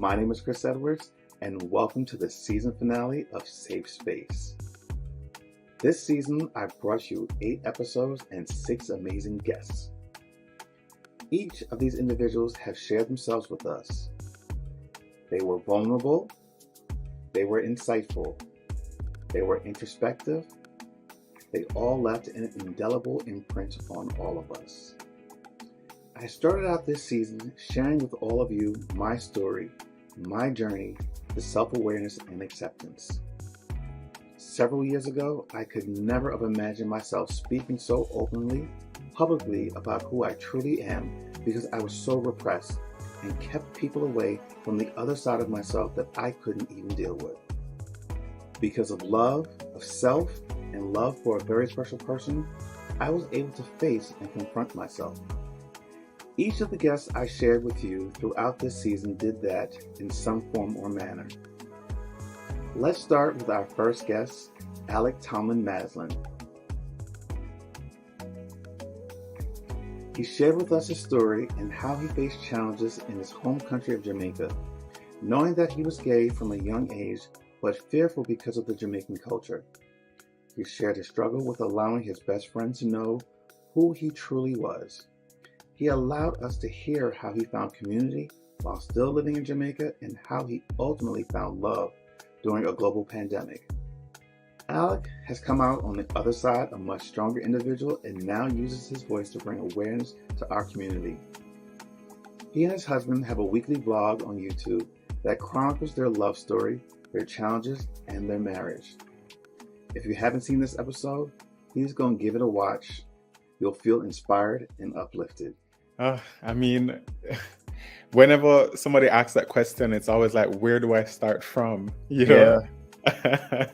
My name is Chris Edwards, and welcome to the season finale of Safe Space. This season, I've brought you 8 episodes and 6 amazing guests. Each of these individuals have shared themselves with us. They were vulnerable, they were insightful, they were introspective, they all left an indelible imprint on all of us. I started out this season sharing with all of you my story, my journey to self-awareness and acceptance. Several years ago, I could never have imagined myself speaking so openly, publicly about who I truly am because I was so repressed and kept people away from the other side of myself that I couldn't even deal with. Because of love, of self, and love for a very special person, I was able to face and confront myself. Each of the guests I shared with you throughout this season did that in some form or manner. Let's start with our first guest, Alec Tomlin Maslin. He shared with us his story and how he faced challenges in his home country of Jamaica, knowing that he was gay from a young age, but fearful because of the Jamaican culture. He shared his struggle with allowing his best friend to know who he truly was. He allowed us to hear how he found community while still living in Jamaica and how he ultimately found love during a global pandemic. Alec has come out on the other side a much stronger individual and now uses his voice to bring awareness to our community. He and his husband have a weekly vlog on YouTube that chronicles their love story, their challenges, and their marriage. If you haven't seen this episode, please go and give it a watch. You'll feel inspired and uplifted. I mean, whenever somebody asks that question, it's always like, where do I start from? You know? Yeah.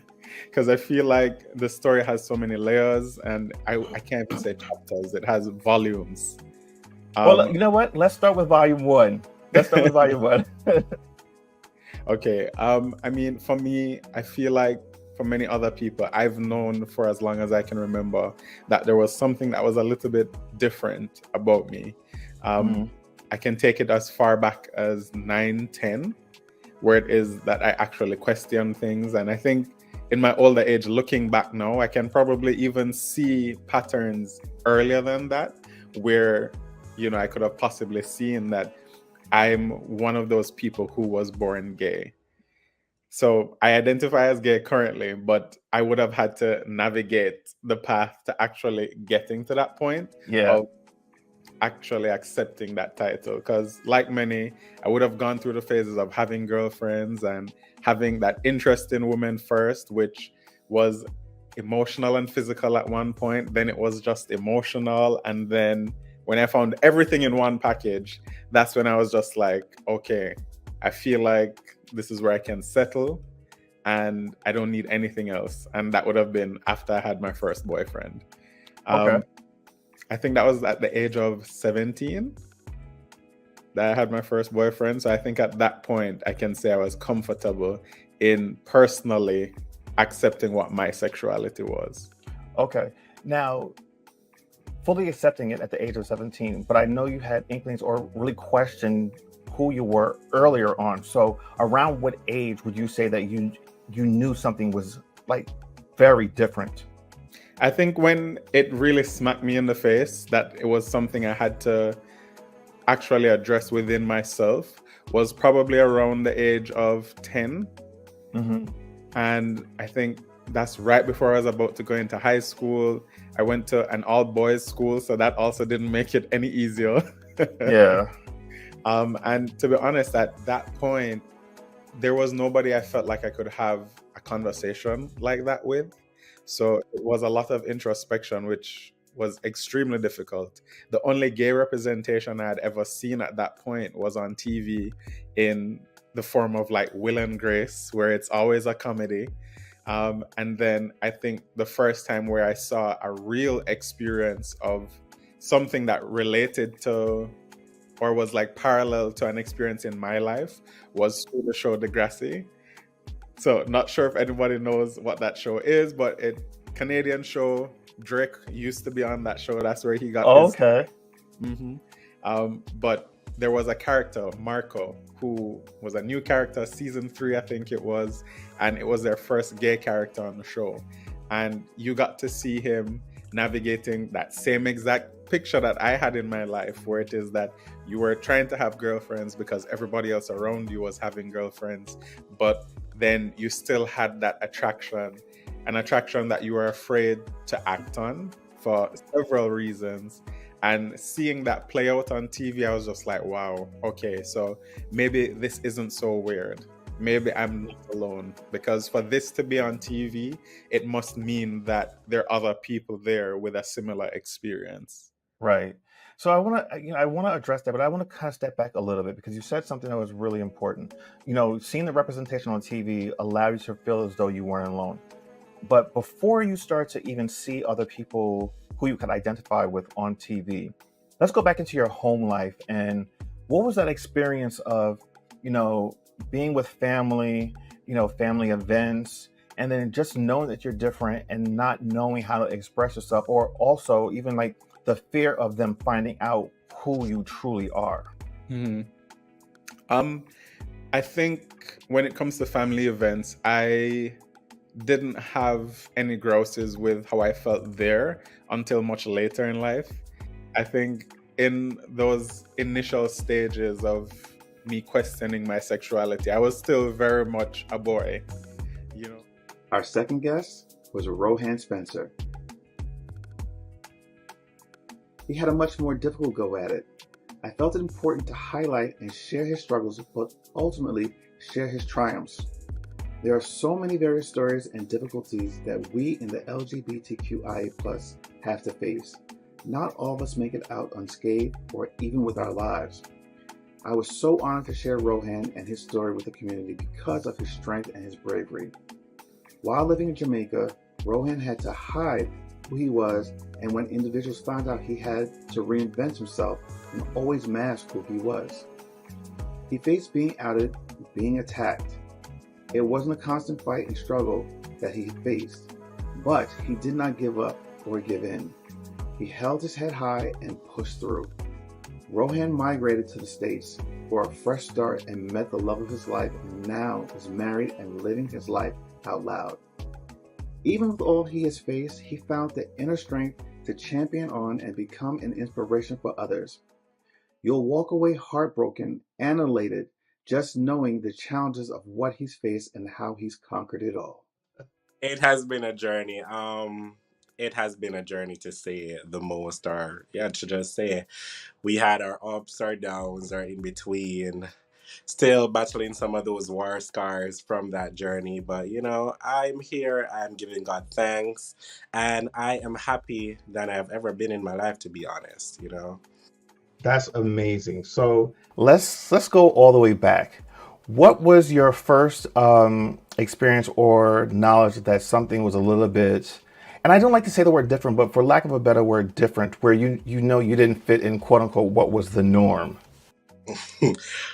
Because I feel like the story has so many layers, and I can't even say chapters. It has volumes. Well, you know what? Let's start with volume 1. Okay. I mean, for me, I feel like for many other people, I've known for as long as I can remember that there was something that was a little bit different about me. I can take it as far back as 9, 10, where it is that I actually question things. And I think in my older age, looking back now, I can probably even see patterns earlier than that, where, you know, I could have possibly seen that I'm one of those people who was born gay. So I identify as gay currently, but I would have had to navigate the path to actually getting to that point of actually accepting that title. Because like many, I would have gone through the phases of having girlfriends and having that interest in women first, which was emotional and physical at one point. Then it was just emotional. And then when I found everything in one package, that's when I was just like, okay, I feel like this is where I can settle and I don't need anything else. And that would have been after I had my first boyfriend. I think that was at the age of 17 that I had my first boyfriend. So I think at that point, I can say I was comfortable in personally accepting what my sexuality was. Okay. Now, fully accepting it at the age of 17, but I know you had inklings or really questioned who you were earlier on. So around what age would you say that you knew something was like very different? I think when it really smacked me in the face that it was something I had to actually address within myself was probably around the age of 10. And I think that's right before I was about to go into high school. I went to an all-boys school, so that also didn't make it any easier. And to be honest, at that point, there was nobody I felt like I could have a conversation like that with. So it was a lot of introspection, which was extremely difficult. The only gay representation I had ever seen at that point was on TV in the form of like Will and Grace, where it's always a comedy. And then I think the first time where I saw a real experience of something that related to or was like parallel to an experience in my life was through the show Degrassi. So not sure if anybody knows what that show is, but it's a Canadian show. Drake used to be on that show. That's where he got his... Okay. But there was a character, Marco, who was a new character, season 3, I think it was, and it was their first gay character on the show. And you got to see him navigating that same exact picture that I had in my life, where it is that you were trying to have girlfriends because everybody else around you was having girlfriends, but then you still had that attraction, an attraction that you were afraid to act on for several reasons. And seeing that play out on TV, I was just like, wow, okay, so maybe this isn't so weird. Maybe I'm not alone. Because for this to be on TV, it must mean that there are other people there with a similar experience. Right. So I want to address that, but I want to kind of step back a little bit because you said something that was really important. Seeing the representation on TV allowed you to feel as though you weren't alone. But before you start to even see other people who you can identify with on TV, let's go back into your home life. And what was that experience of, being with family, family events, and then just knowing that you're different and not knowing how to express yourself, or also even like the fear of them finding out who you truly are? I think when it comes to family events, I didn't have any grouses with how I felt there until much later in life. I think in those initial stages of me questioning my sexuality, I was still very much a boy, Our second guest was Rohan Spencer. He had a much more difficult go at it. I felt it important to highlight and share his struggles, but ultimately share his triumphs. There are so many various stories and difficulties that we in the LGBTQIA+ have to face. Not all of us make it out unscathed or even with our lives. I was so honored to share Rohan and his story with the community because of his strength and his bravery. While living in Jamaica, Rohan had to hide who he was, and when individuals found out, he had to reinvent himself and always mask who he was. He faced being outed, being attacked. It wasn't a constant fight and struggle that he faced, but he did not give up or give in. He held his head high and pushed through. Rohan migrated to the States for a fresh start and met the love of his life, and now is married and living his life out loud. Even with all he has faced, he found the inner strength to champion on and become an inspiration for others. You'll walk away heartbroken and elated just knowing the challenges of what he's faced and how he's conquered it all. It has been a journey. It has been a journey to say the most, or yeah, to just say we had our ups, our downs, our in between. Still battling some of those war scars from that journey, but I'm here. I'm giving God thanks, and I am happy than I've ever been in my life. To be honest. That's amazing. So let's go all the way back. What was your first experience or knowledge that something was a little bit, and I don't like to say the word different, but for lack of a better word, different, where you didn't fit in, quote unquote, what was the norm?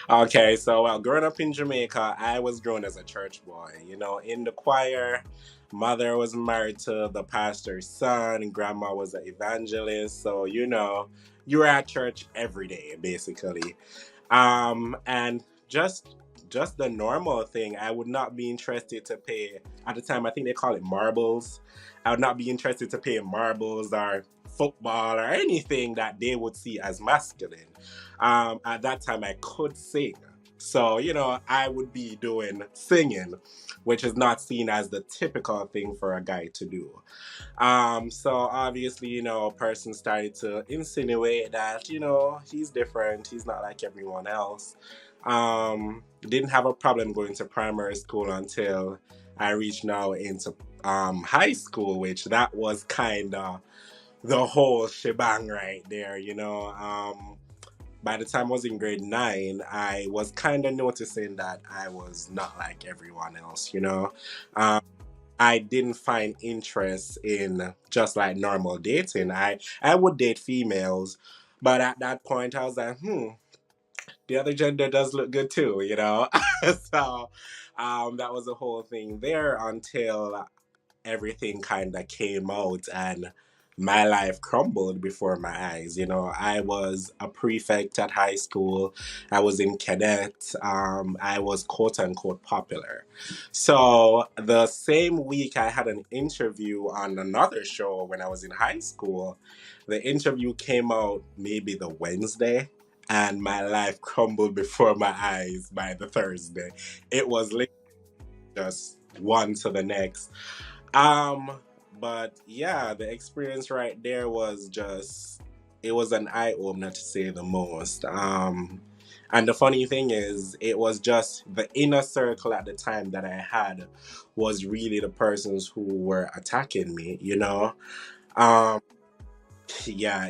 Okay, so growing up in Jamaica, I was grown as a church boy. In the choir. Mother was married to the pastor's son. Grandma was an evangelist. So you were at church every day, basically. And just the normal thing. I would not be interested to pay, at the time, I think they call it marbles. I would not be interested to pay marbles or football or anything that they would see as masculine. At that time, I could sing. So, I would be doing singing, which is not seen as the typical thing for a guy to do. So obviously, a person started to insinuate that, he's different. He's not like everyone else. Didn't have a problem going to primary school until I reached now into high school, which that was kind of the whole shebang right there, By the time I was in grade 9, I was kind of noticing that I was not like everyone else, I didn't find interest in just like normal dating. I would date females, but at that point I was like, the other gender does look good too, So that was the whole thing there until everything kind of came out and my life crumbled before my eyes. I was a prefect at high school. I was in cadet. I was quote unquote popular. So the same week I had an interview on another show when I was in high school. The interview came out maybe the Wednesday, and my life crumbled before my eyes by the Thursday. It was literally just one to the next. Um, but yeah, the experience right there was just, it was an eye opener to say the most. And the funny thing is, it was just the inner circle at the time that I had was really the persons who were attacking me. Um, yeah,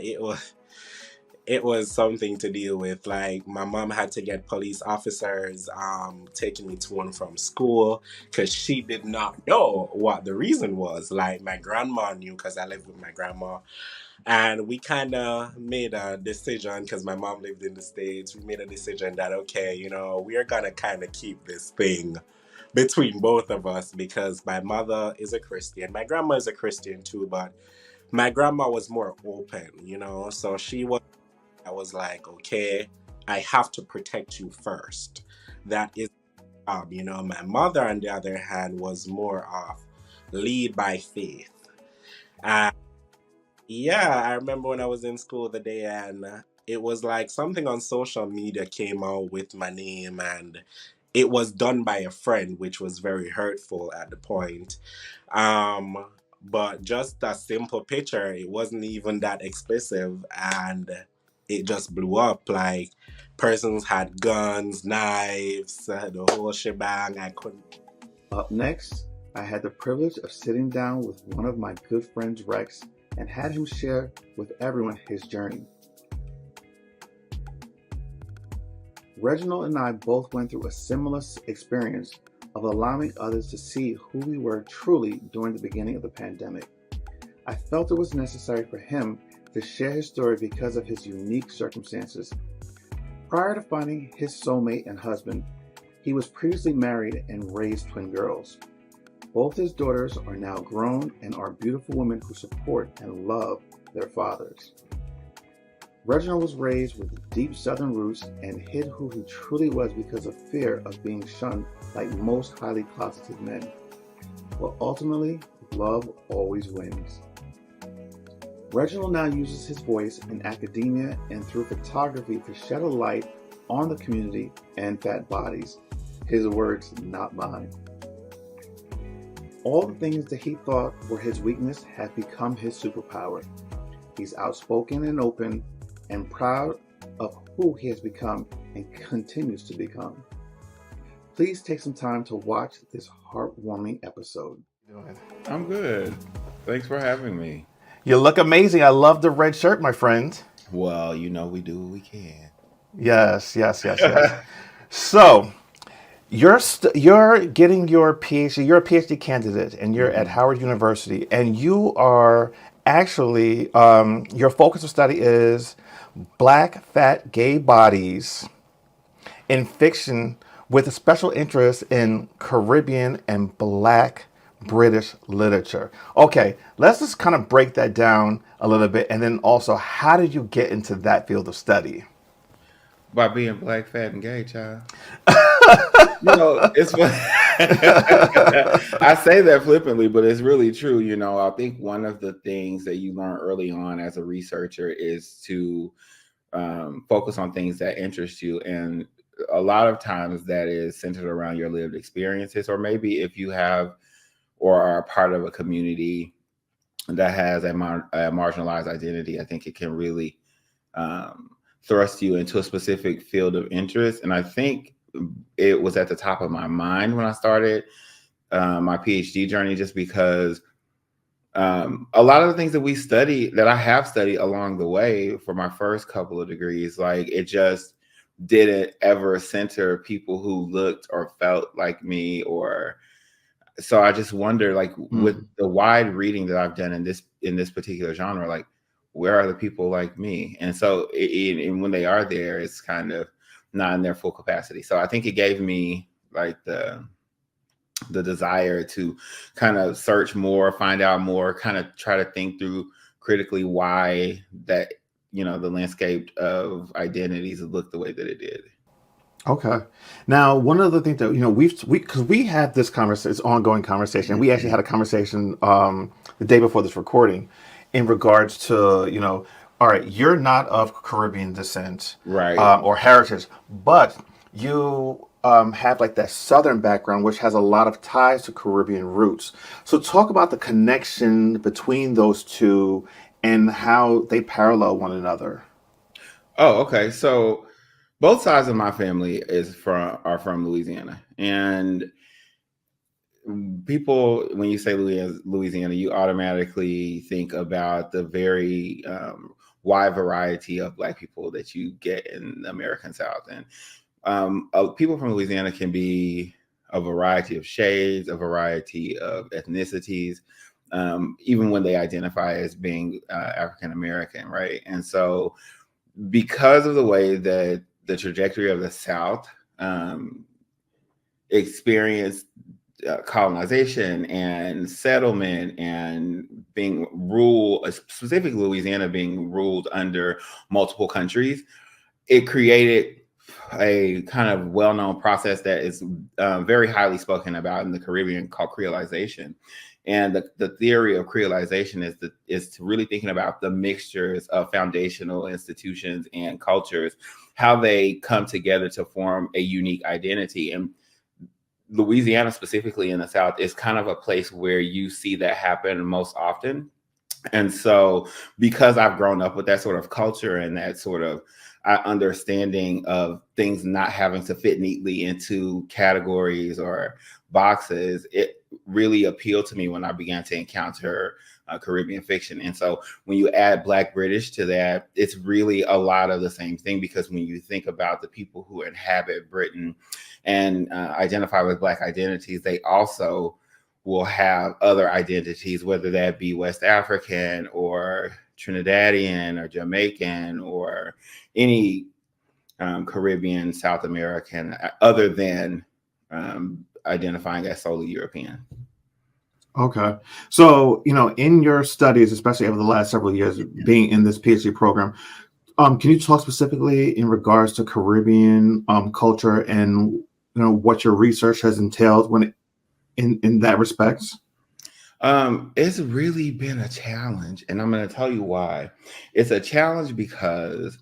it was something to deal with. Like, my mom had to get police officers taking me to and from school because she did not know what the reason was. Like, my grandma knew because I lived with my grandma, and we kind of made a decision because my mom lived in the States. We made a decision that, okay, we are gonna kind of keep this thing between both of us, because my mother is a Christian, my grandma is a Christian too, but my grandma was more open. So I was like, okay, I have to protect you first. That is, my mother, on the other hand, was more of lead by faith. And yeah, I remember when I was in school the day, and it was like something on social media came out with my name, and it was done by a friend, which was very hurtful at the point. Um, but just a simple picture, it wasn't even that expressive, and it just blew up. Like, persons had guns, knives, the whole shebang. I couldn't. Up next, I had the privilege of sitting down with one of my good friends, Rex, and had him share with everyone his journey. Reginald and I both went through a similar experience of allowing others to see who we were truly during the beginning of the pandemic. I felt it was necessary for him to share his story because of his unique circumstances. Prior to finding his soulmate and husband, he was previously married and raised twin girls. Both his daughters are now grown and are beautiful women who support and love their fathers. Reginald was raised with deep Southern roots and hid who he truly was because of fear of being shunned like most highly closeted men. But ultimately, love always wins. Reginald now uses his voice in academia and through photography to shed a light on the community and fat bodies. His words, not mine. All the things that he thought were his weakness have become his superpower. He's outspoken and open and proud of who he has become and continues to become. Please take some time to watch this heartwarming episode. I'm good. Thanks for having me. You look amazing. I love the red shirt, my friend. Well, we do what we can. Yes. So, you're getting your PhD. You're a PhD candidate, and you're at Howard University, and you are actually your focus of study is Black fat gay bodies in fiction, with a special interest in Caribbean and Black British literature. Okay, let's just kind of break that down a little bit, and then also, how did you get into that field of study? By being black, fat, and gay, child. It's funny. I say that flippantly, but it's really true. I think one of the things that you learn early on as a researcher is to focus on things that interest you. And a lot of times that is centered around your lived experiences, or maybe if you have or are a part of a community that has a marginalized identity, I think it can really thrust you into a specific field of interest. And I think it was at the top of my mind when I started my PhD journey, just because a lot of the things that we study, that I have studied along the way for my first couple of degrees, like, it just didn't ever center people who looked or felt like me. Or so I just wonder, like, with the wide reading that I've done in this particular genre, like, where are the people like me? And so and when they are there, it's kind of not in their full capacity. So I think it gave me like the desire to kind of search more, find out more, kind of try to think through critically why that, the landscape of identities looked the way that it did. Okay. Now, one of the things that because we had this conversation, it's ongoing conversation. And we actually had a conversation the day before this recording, in regards to all right, you're not of Caribbean descent, Right. Or heritage, but you have like that Southern background, which has a lot of ties to Caribbean roots. So, talk about the connection between those two and how they parallel one another. Oh, okay. So both sides of my family are from Louisiana, and people, when you say Louisiana, you automatically think about the very wide variety of Black people that you get in the American South, and people from Louisiana can be a variety of shades, a variety of ethnicities, even when they identify as being African American, right? And so, because of the way that the trajectory of the South experienced colonization and settlement and being ruled, specifically Louisiana being ruled under multiple countries, it created a kind of well-known process that is very highly spoken about in the Caribbean called creolization. And the theory of creolization is to really thinking about the mixtures of foundational institutions and cultures, how they come together to form a unique identity. And Louisiana, specifically in the South, is kind of a place where you see that happen most often. And so, because I've grown up with that sort of culture and that sort of understanding of things not having to fit neatly into categories or boxes, it really appealed to me when I began to encounter Caribbean fiction. And so when you add Black British to that, it's really a lot of the same thing, because when you think about the people who inhabit Britain and identify with Black identities, they also will have other identities, whether that be West African or Trinidadian or Jamaican or any Caribbean, South American, other than identifying as solely European. Okay. So, in your studies, especially over the last several years being in this PhD program, can you talk specifically in regards to Caribbean culture and, what your research has entailed in that respect? It's really been a challenge, and I'm going to tell you why. It's a challenge because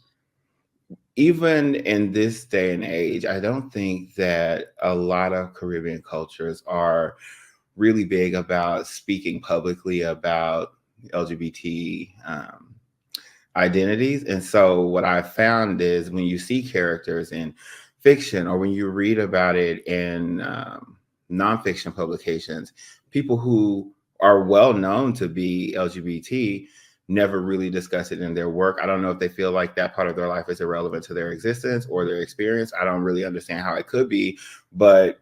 even in this day and age, I don't think that a lot of Caribbean cultures are really big about speaking publicly about LGBT identities. And so what I found is when you see characters in fiction or when you read about it in nonfiction publications, people who are well known to be LGBT never really discuss it in their work. I don't know if they feel like that part of their life is irrelevant to their existence or their experience. I don't really understand how it could be, but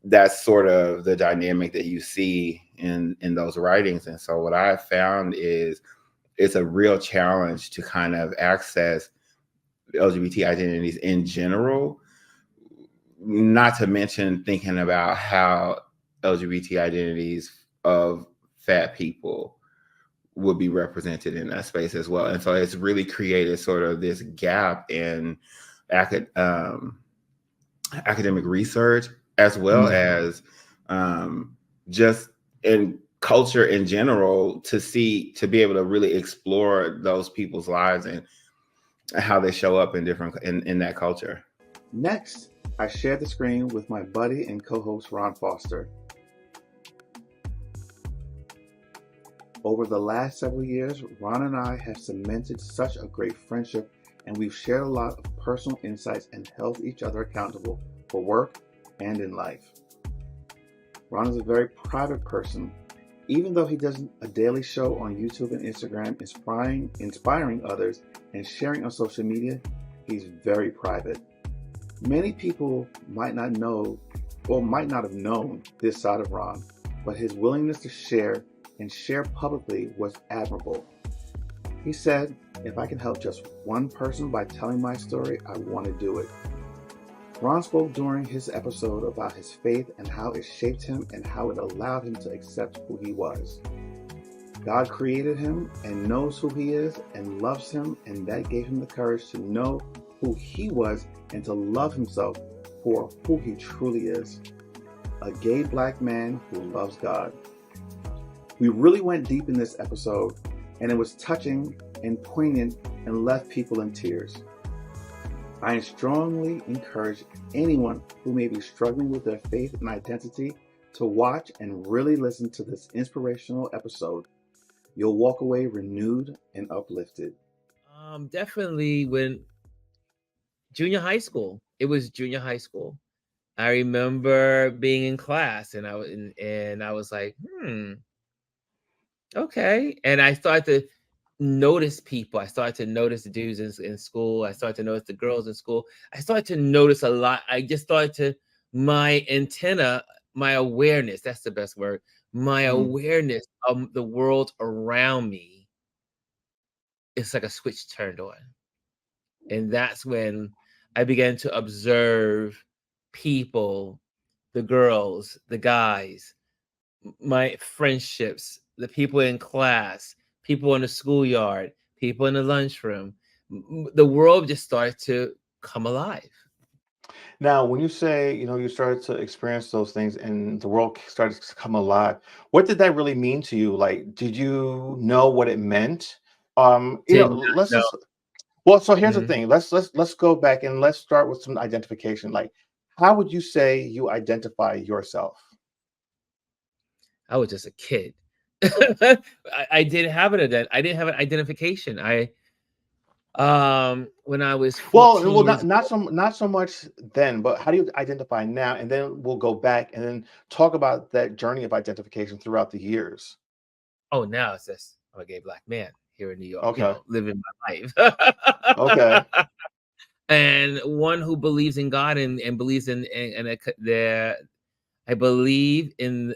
that's sort of the dynamic that you see in those writings. And so what I found is it's a real challenge to kind of access LGBT identities in general, not to mention thinking about how LGBT identities of fat people would be represented in that space as well. And so it's really created sort of this gap in academic research, as well as just in culture in general, to be able to really explore those people's lives and how they show up in that culture. Next, I shared the screen with my buddy and co-host Ron Foster. Over the last several years, Ron and I have cemented such a great friendship, and we've shared a lot of personal insights and held each other accountable for work and in life. Ron is a very private person. Even though he does a daily show on YouTube and Instagram, inspiring others and sharing on social media, he's very private. Many people might not know or might not have known this side of Ron, but his willingness to share and share publicly was admirable. He said, "If I can help just one person by telling my story, I want to do it." Ron spoke during his episode about his faith and how it shaped him and how it allowed him to accept who he was. God created him and knows who he is and loves him, and that gave him the courage to know who he was and to love himself for who he truly is. A gay black man who loves God. We really went deep in this episode, and it was touching and poignant and left people in tears. I strongly encourage anyone who may be struggling with their faith and identity to watch and really listen to this inspirational episode. You'll walk away renewed and uplifted. Definitely when junior high school. It was junior high school. I remember being in class and I was like, okay. And I started to notice people. I started to notice the dudes in school. I started to notice the girls in school. I started to notice a lot. I just started to, my antenna, my awareness, that's the best word, my awareness of the world around me, it's like a switch turned on. And that's when I began to observe people, the girls, the guys, my friendships, the people in class, people in the schoolyard, people in the lunchroom. The world just started to come alive. Now, when you say, you started to experience those things and the world started to come alive, what did that really mean to you? Like, did you know what it meant? Let's No. just, well, so here's the thing. Let's go back and let's start with some identification. Like, how would you say you identify yourself? I was just a kid. I didn't have an identification. When I was 14 well, years not so much then, but how do you identify now? And then we'll go back and then talk about that journey of identification throughout the years. Oh, now it's just I'm a gay black man here in New York, Okay. Living my life. Okay. And one who believes in God and believes in I believe in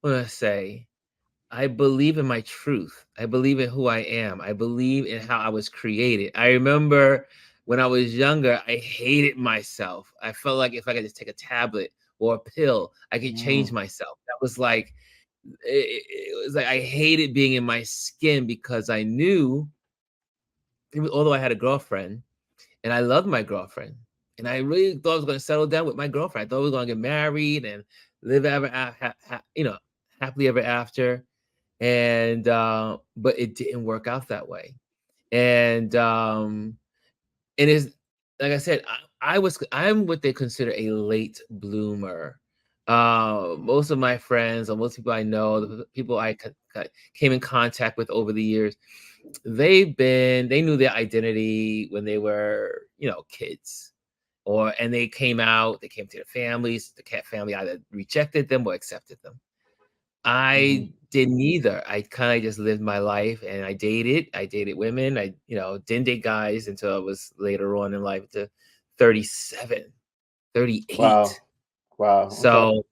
what do I say? I believe in my truth. I believe in who I am. I believe in how I was created. I remember when I was younger, I hated myself. I felt like if I could just take a tablet or a pill, I could change myself. That was like, it was like I hated being in my skin because I knew, although I had a girlfriend and I loved my girlfriend, and I really thought I was going to settle down with my girlfriend. I thought we were going to get married and live happily ever after. And but it didn't work out that way. And it is, like I said, I'm what they consider a late bloomer. Most of my friends or most people I know, the people I came in contact with over the years, they knew their identity when they were kids, and they came to their families. The cat family either rejected them or accepted them. I didn't either. I kind of just lived my life, and I dated women. I, didn't date guys until I was later on in life, to 37, 38. Wow. So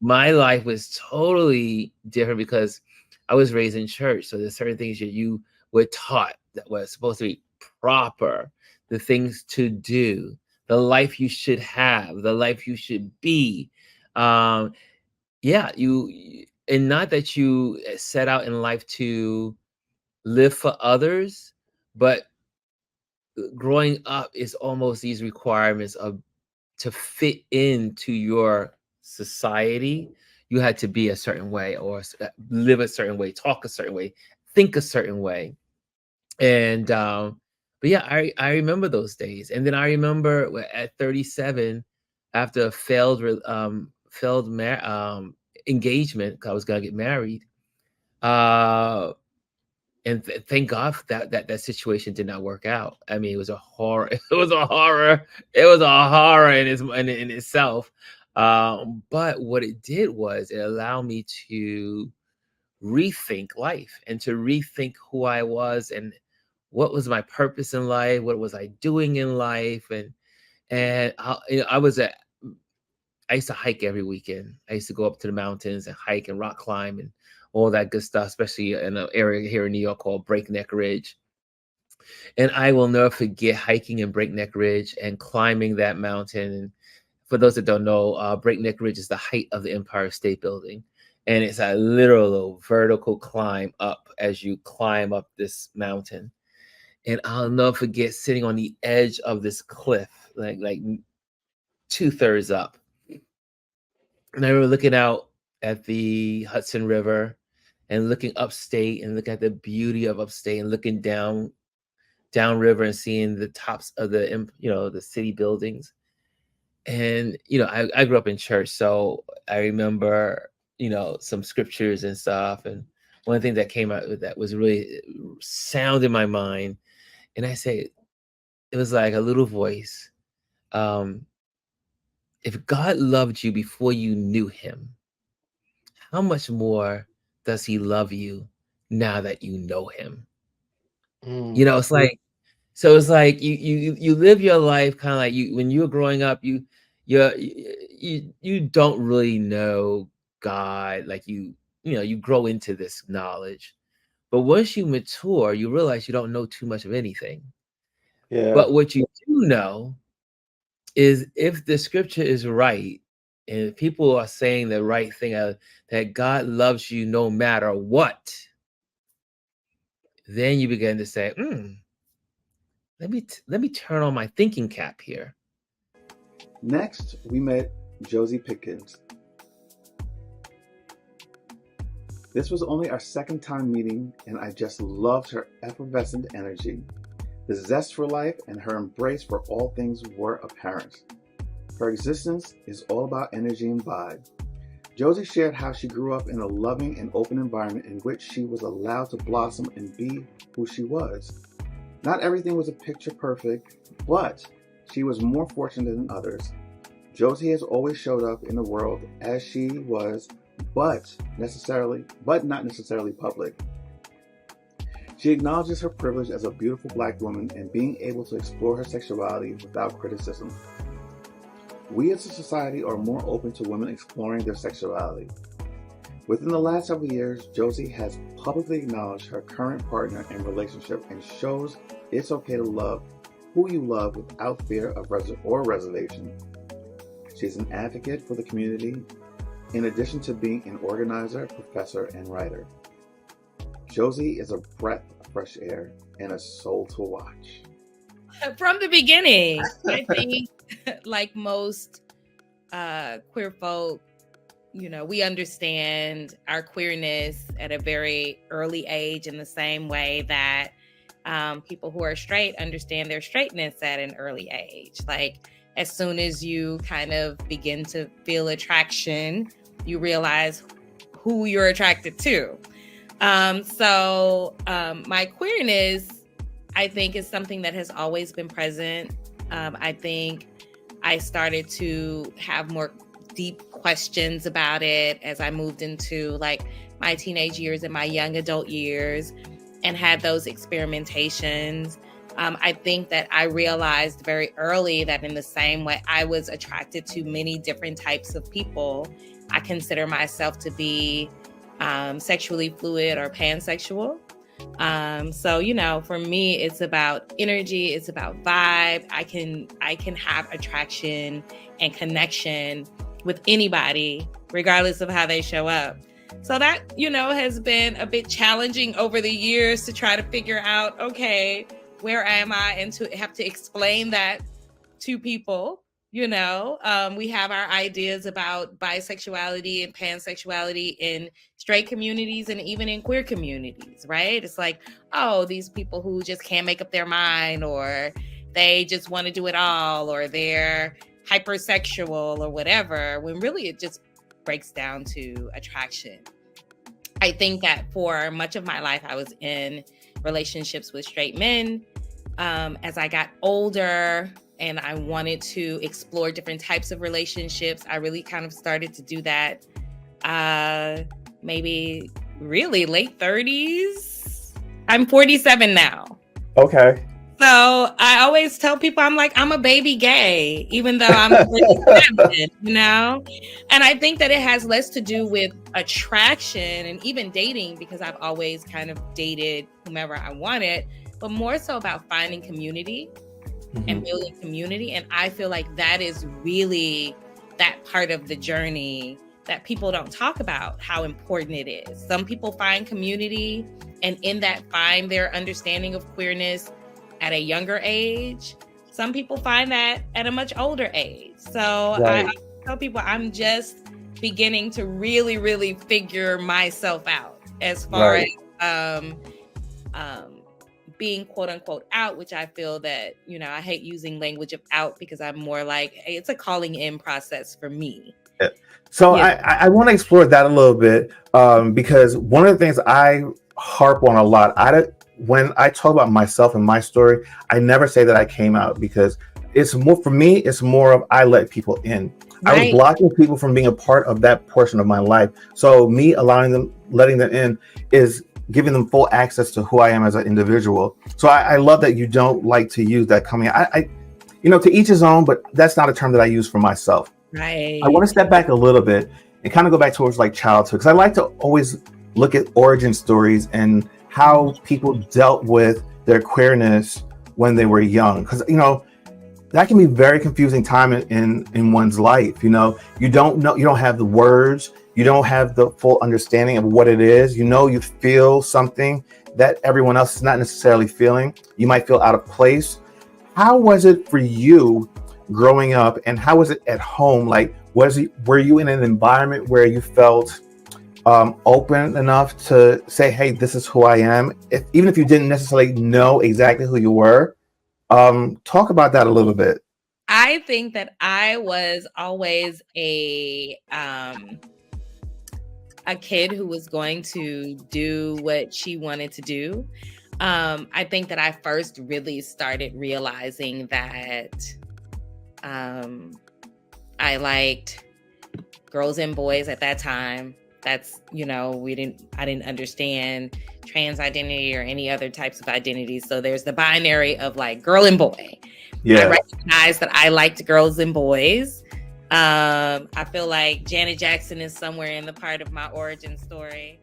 my life was totally different because I was raised in church. So there's certain things that you were taught that was supposed to be proper, the things to do, the life you should have, the life you should be. And not that you set out in life to live for others, but growing up is almost these requirements to fit into your society. You had to be a certain way or live a certain way, talk a certain way, think a certain way. And but yeah, I remember those days. And then I remember at 37, after a failed engagement, I was gonna get married, and thank God that situation did not work out. I mean, it was a horror. It was a horror in itself. But what it did was it allowed me to rethink life and to rethink who I was and what was my purpose in life, what was I doing in life, and I used to hike every weekend. I used to go up to the mountains and hike and rock climb and all that good stuff, especially in an area here in New York called Breakneck Ridge. And I will never forget hiking in Breakneck Ridge and climbing that mountain. And for those that don't know, Breakneck Ridge is the height of the Empire State Building. and it's a literal vertical climb up as you climb up this mountain. And I'll never forget sitting on the edge of this cliff, like 2/3 up. And I remember looking out at the Hudson River and looking upstate and looking at the beauty of upstate and looking downriver and seeing the tops of the city buildings. And I grew up in church, so I remember some scriptures and stuff. And one of the things that came out with that was really sound in my mind. And I say, it was like a little voice. If God loved you before you knew him, how much more does he love you now that you know him? It's like, so it's like you live your life kind of like when you were growing up, you don't really know God, like you grow into this knowledge. But once you mature, you realize you don't know too much of anything. Yeah. But what you do know is if the scripture is right and people are saying the right thing, that God loves you no matter what, then you begin to say, let me turn on my thinking cap here. Next, we met Josie Pickens. This was only our second time meeting, and I just loved her effervescent energy. The zest for life and her embrace for all things were apparent. Her existence is all about energy and vibe. Josie shared how she grew up in a loving and open environment in which she was allowed to blossom and be who she was. Not everything was a picture perfect, but she was more fortunate than others. Josie has always showed up in the world as she was, but not necessarily public. She acknowledges her privilege as a beautiful Black woman and being able to explore her sexuality without criticism. We as a society are more open to women exploring their sexuality. Within the last several years, Josie has publicly acknowledged her current partner and relationship and shows it's okay to love who you love without fear of reservation. She's an advocate for the community, in addition to being an organizer, professor, and writer. Josie is a breath of fresh air and a soul to watch. From the beginning, I think, like most queer folk, we understand our queerness at a very early age in the same way that people who are straight understand their straightness at an early age. Like, as soon as you kind of begin to feel attraction, you realize who you're attracted to. So my queerness, I think, is something that has always been present. I think I started to have more deep questions about it as I moved into like my teenage years and my young adult years and had those experimentations. I think that I realized very early that in the same way I was attracted to many different types of people, I consider myself to be sexually fluid or pansexual. So, for me, it's about energy. It's about vibe. I can have attraction and connection with anybody, regardless of how they show up. So that, has been a bit challenging over the years to try to figure out, okay, where am I? And to have to explain that to people. We have our ideas about bisexuality and pansexuality in straight communities and even in queer communities, right? It's like, oh, these people who just can't make up their mind, or they just want to do it all, or they're hypersexual or whatever, when really it just breaks down to attraction. I think that for much of my life, I was in relationships with straight men. As I got older and I wanted to explore different types of relationships, I really kind of started to do that maybe really late 30s. I'm 47 now. Okay. So I always tell people I'm a baby gay, even though I'm 47, And I think that it has less to do with attraction and even dating, because I've always kind of dated whomever I wanted, but more so about finding community and building community. And I feel like that is really that part of the journey that people don't talk about how important it is. Some people find community and in that find their understanding of queerness at a younger age. Some people find that at a much older age. So Right. I tell people I'm just beginning to really, really figure myself out as far Right. as being quote unquote out, which I feel that, I hate using language of out because I'm more like, hey, it's a calling in process for me. So Yeah. I want to explore that a little bit because one of the things I harp on a lot, when I talk about myself and my story, I never say that I came out because it's more, for me, it's more of I let people in. I was Right. blocking people from being a part of that portion of my life. So me letting them in is giving them full access to who I am as an individual. So I love that you don't like to use that coming out. To each his own, but that's not a term that I use for myself. Right. I want to step back a little bit and kind of go back towards like childhood, because I like to always look at origin stories and how people dealt with their queerness when they were young. Because, that can be very confusing time in one's life. You don't know, you don't have the words, you don't have the full understanding of what it is. You feel something that everyone else is not necessarily feeling. You might feel out of place. How was it for you growing up, and how was it at home? Like, were you in an environment where you felt open enough to say, hey, this is who I am, even if you didn't necessarily know exactly who you were? Talk about that a little bit. I think that I was always a kid who was going to do what she wanted to do. I think that I first really started realizing that I liked girls and boys at that time. That's, I didn't understand trans identity or any other types of identities. So there's the binary of like girl and boy. Yeah. I recognized that I liked girls and boys. I feel like Janet Jackson is somewhere in the part of my origin story.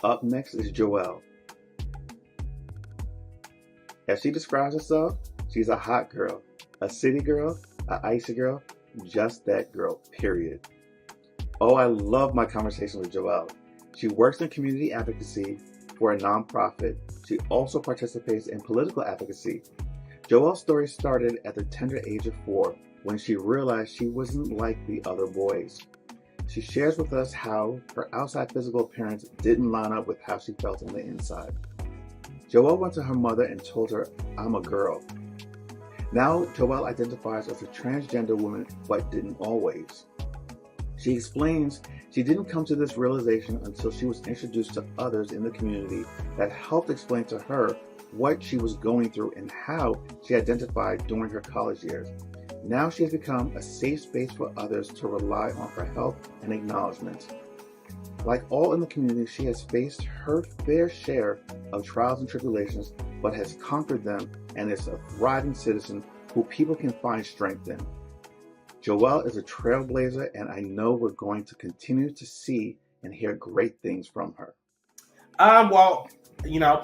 Up next is Joelle. As she describes herself, she's a hot girl, a city girl, a icy girl, just that girl, period. Oh, I love my conversation with Joelle. She works in community advocacy for a nonprofit. She also participates in political advocacy. Joelle's story started at the tender age of 4 when she realized she wasn't like the other boys. She shares with us how her outside physical appearance didn't line up with how she felt on the inside. Joelle went to her mother and told her, "I'm a girl." Now, Joelle identifies as a transgender woman, but didn't always. She explains she didn't come to this realization until she was introduced to others in the community that helped explain to her what she was going through and how she identified during her college years. Now she has become a safe space for others to rely on for help and acknowledgement. Like all in the community, she has faced her fair share of trials and tribulations, but has conquered them and is a thriving citizen who people can find strength in. Joelle is a trailblazer, and I know we're going to continue to see and hear great things from her. Well,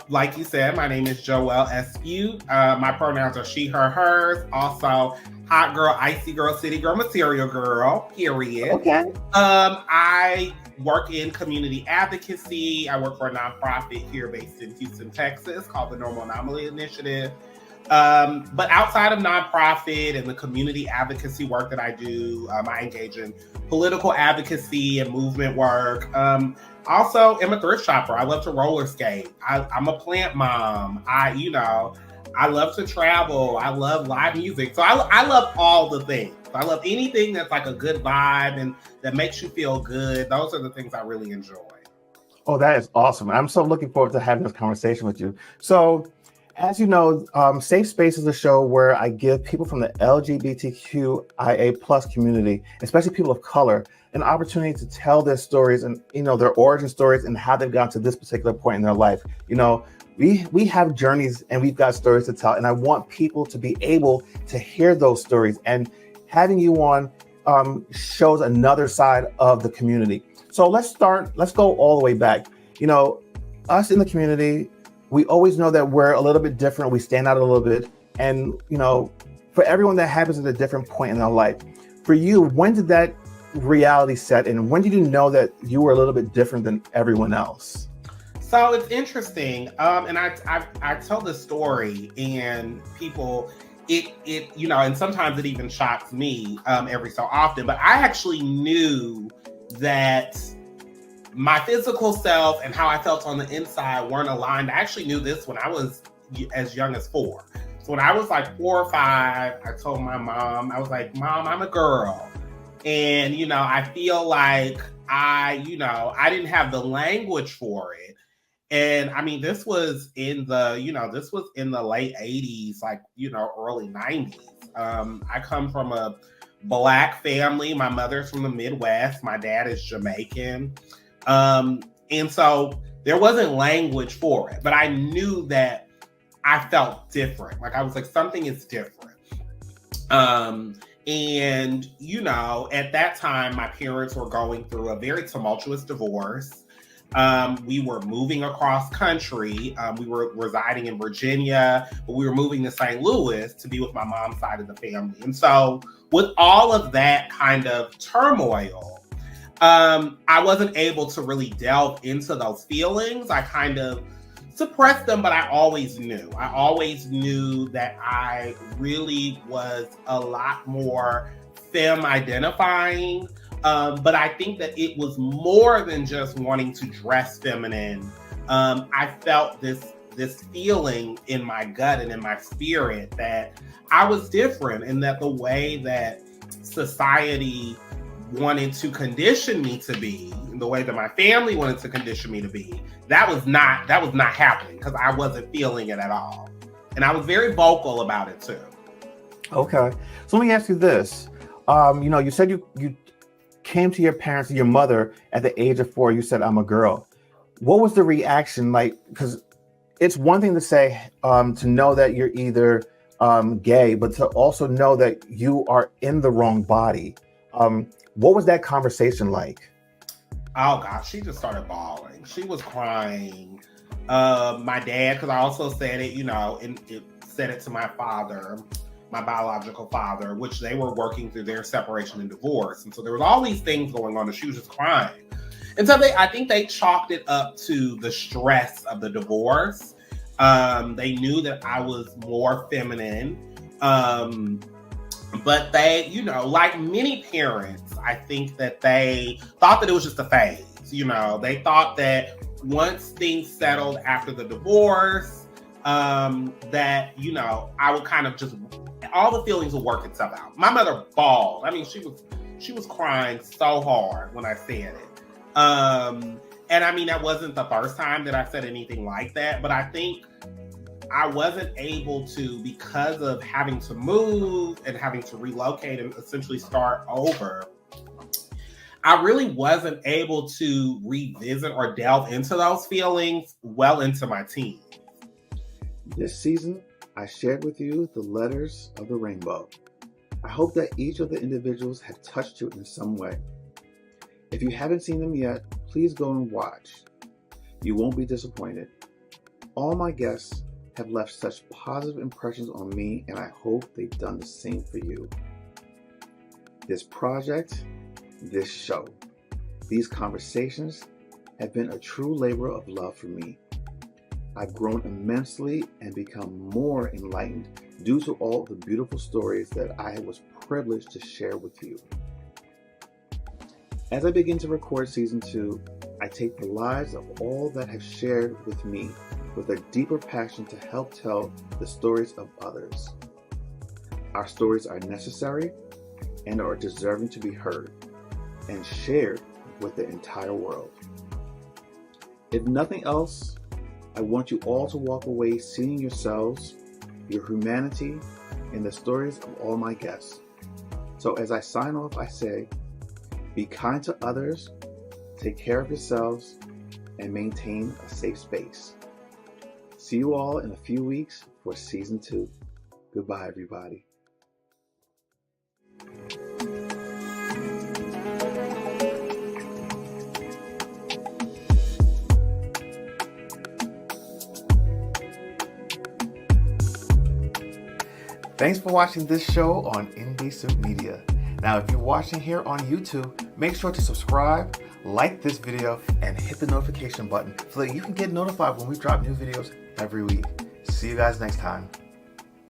like you said, my name is Joelle Eskew. My pronouns are she, her, hers. Also, hot girl, icy girl, city girl, material girl, period. Okay. I work in community advocacy. I work for a nonprofit here based in Houston, Texas, called the Normal Anomaly Initiative. But outside of nonprofit and the community advocacy work that I do, I engage in political advocacy and movement work. Also, I'm a thrift shopper. I love to roller skate. I'm a plant mom. I love to travel. I love live music. So I love all the things. I love anything that's like a good vibe and that makes you feel good. Those are the things I really enjoy. Oh, that is awesome. I'm so looking forward to having this conversation with you. So, as you know, Safe Space is a show where I give people from the LGBTQIA+ community, especially people of color, an opportunity to tell their stories and, their origin stories and how they've gotten to this particular point in their life. We have journeys and we've got stories to tell, and I want people to be able to hear those stories. And having you on shows another side of the community. So let's go all the way back. Us in the community, we always know that we're a little bit different. We stand out a little bit. And, for everyone, that happens at a different point in their life. For you, when did that reality set in? When did you know that you were a little bit different than everyone else? So it's interesting, and I tell this story, and people, it you know, and sometimes it even shocks me every so often. But I actually knew that my physical self and how I felt on the inside weren't aligned. I actually knew this when I was as young as 4. So when I was like 4 or 5, I told my mom, I was like, "Mom, I'm a girl," and you know, I feel like I didn't have the language for it. And I mean, this was in the, this was in the late 80s, like, early 90s. I come from a Black family. My mother's from the Midwest. My dad is Jamaican. And so there wasn't language for it, but I knew that I felt different. Like I was like, something is different. And, at that time, my parents were going through a very tumultuous divorce. We were moving across country. We were residing in Virginia, but we were moving to St. Louis to be with my mom's side of the family. And so with all of that kind of turmoil, I wasn't able to really delve into those feelings. I kind of suppressed them, but I always knew. I always knew that I really was a lot more femme identifying. But I think that it was more than just wanting to dress feminine. I felt this feeling in my gut and in my spirit that I was different, and that the way that society wanted to condition me to be, the way that my family wanted to condition me to be, that was not happening, because I wasn't feeling it at all. And I was very vocal about it too. Okay. So let me ask you this. You said you came to your parents, your mother, at the age of 4. You said, "I'm a girl." What was the reaction like? Because it's one thing to say, to know that you're either gay, but to also know that you are in the wrong body. What was that conversation like? Oh gosh, she just started bawling. She was crying. My dad, because I also said it, and it said it to my father, my biological father, which they were working through their separation and divorce. And so there was all these things going on, and she was just crying. And so I think they chalked it up to the stress of the divorce. They knew that I was more feminine. But they, like many parents, I think that they thought that it was just a phase. They thought that once things settled after the divorce, that, I would kind of just, all the feelings would work itself out. My mother bawled. I mean, she was crying so hard when I said it. And I mean, that wasn't the first time that I said anything like that, but I think I wasn't able to, because of having to move and having to relocate and essentially start over, I really wasn't able to revisit or delve into those feelings well into my teens. This season, I shared with you the letters of the rainbow. I hope that each of the individuals have touched you in some way. If you haven't seen them yet, please go and watch. You won't be disappointed. All my guests have left such positive impressions on me, and I hope they've done the same for you. This project, this show, these conversations have been a true labor of love for me. I've grown immensely and become more enlightened due to all the beautiful stories that I was privileged to share with you. As I begin to record season 2, I take the lives of all that have shared with me with a deeper passion to help tell the stories of others. Our stories are necessary and are deserving to be heard and shared with the entire world. If nothing else, I want you all to walk away seeing yourselves, your humanity, in the stories of all my guests. So as I sign off, I say, be kind to others, take care of yourselves, and maintain a safe space. See you all in a few weeks for season 2. Goodbye, everybody. Thanks for watching this show on Indecent Media. Now, if you're watching here on YouTube, make sure to subscribe, like this video, and hit the notification button so that you can get notified when we drop new videos every week. See you guys next time.